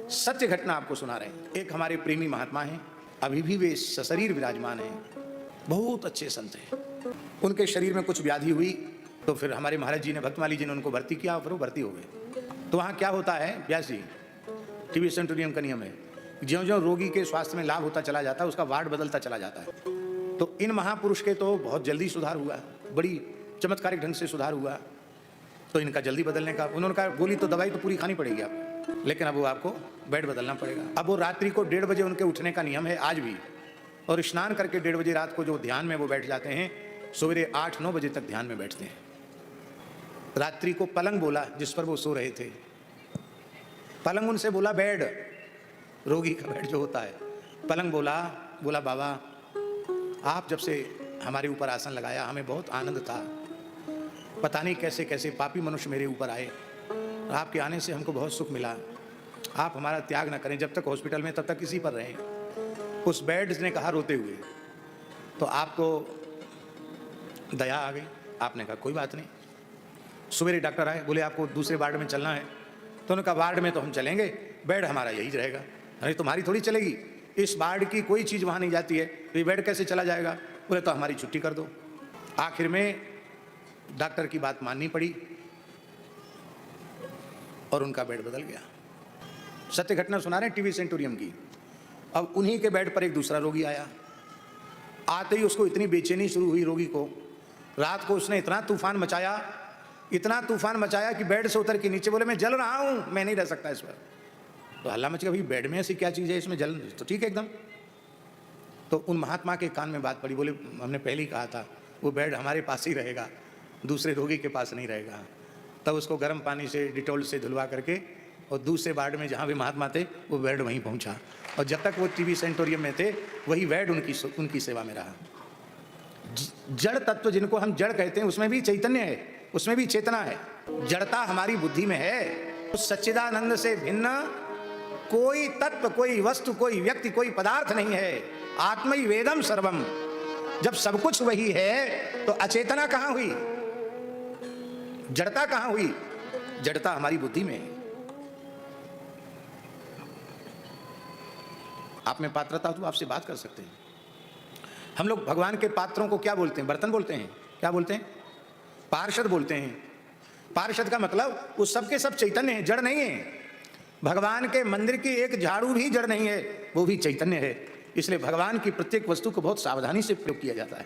सत्य घटना आपको सुना रहे हैं। एक हमारे प्रेमी महात्मा हैं, अभी भी वे सशरीर विराजमान हैं, बहुत अच्छे संत हैं। उनके शरीर में कुछ व्याधि हुई तो फिर हमारे महाराज जी ने, भक्तमाली जी ने उनको भर्ती किया, फिर वो भर्ती हो गए। तो वहाँ क्या होता है व्यास जी, टीबी सेंटोरियम का नियम है, ज्यों-ज्यों रोगी के स्वास्थ्य में लाभ होता चला जाता है उसका वार्ड बदलता चला जाता है। तो इन महापुरुष के तो बहुत जल्दी सुधार हुआ, बड़ी चमत्कारिक ढंग से सुधार हुआ, तो इनका जल्दी बदलने का, उन्होंने कहा गोली तो दवाई तो पूरी खानी पड़ेगी आपको, लेकिन अब वो आपको बेड बदलना पड़ेगा। अब वो रात्रि को 1:30 बजे उनके उठने का नियम है आज भी, और स्नान करके 1:30 बजे रात को जो ध्यान में वो बैठ जाते हैं, सवेरे 8-9 बजे तक ध्यान में बैठते हैं। रात्रि को पलंग बोला जिस पर वो सो रहे थे, पलंग उनसे बोला बेड, रोगी का बेड जो होता है, पलंग बोला बाबा आप जब से हमारे ऊपर आसन लगाया हमें बहुत आनंद था, पता नहीं कैसे कैसे पापी मनुष्य मेरे ऊपर आए, आपके आने से हमको बहुत सुख मिला, आप हमारा त्याग न करें, जब तक हॉस्पिटल में तब तक इसी पर रहें। उस बेड ने कहा रोते हुए, तो आपको दया आ गई, आपने कहा कोई बात नहीं। सवेरे डॉक्टर आए, बोले आपको दूसरे वार्ड में चलना है, तो उन्होंने कहा वार्ड में तो हम चलेंगे, बेड हमारा यही रहेगा। अरे तुम्हारी थोड़ी चलेगी, इस वार्ड की कोई चीज़ वहाँ नहीं जाती है, तो ये बेड कैसे चला जाएगा? बोले तो हमारी छुट्टी कर दो। आखिर में डॉक्टर की बात माननी पड़ी और उनका बेड बदल गया। सत्य घटना सुना रहे हैं टीबी सेंटोरियम की। अब उन्हीं के बेड पर एक दूसरा रोगी आया, आते ही उसको इतनी बेचैनी शुरू हुई रोगी को, रात को उसने इतना तूफान मचाया कि बेड से उतर के नीचे बोले मैं जल रहा हूँ, मैं नहीं रह सकता इस पर। तो हल्ला मच गया, भाई बेड में ऐसी क्या चीज़ है, इसमें जल तो ठीक है एकदम। तो उन महात्मा के कान में बात पड़ी, बोले हमने पहले ही कहा था वो बेड हमारे पास ही रहेगा, दूसरे रोगी के पास नहीं रहेगा। तब उसको गर्म पानी से डिटॉल से धुलवा करके और दूसरे वार्ड में जहाँ भी महात्मा थे वो बेड वहीं पहुँचा, और जब तक वो टीबी सेंटोरियम में थे वही बेड उनकी सेवा में रहा। जड़ तत्व जिनको हम जड़ कहते हैं उसमें भी चैतन्य है, उसमें भी चेतना है। जड़ता हमारी बुद्धि में है। उस सच्चिदानंद से भिन्न कोई तत्व, कोई वस्तु, कोई व्यक्ति, कोई पदार्थ नहीं है। आत्मै वेदम सर्वम। जब सब कुछ वही है तो अचेतना कहाँ हुई, जड़ता कहाँ हुई? जड़ता हमारी बुद्धि में है। आप में पात्रता हो तो आपसे बात कर सकते हैं। हम लोग भगवान के पात्रों को क्या बोलते हैं? बर्तन बोलते हैं। क्या बोलते हैं? पार्षद बोलते हैं। पार्षद का मतलब वो सबके सब चैतन्य है, जड़ नहीं है। भगवान के मंदिर की एक झाड़ू भी जड़ नहीं है, वो भी चैतन्य है। इसलिए भगवान की प्रत्येक वस्तु को बहुत सावधानी से प्रयोग किया जाता है।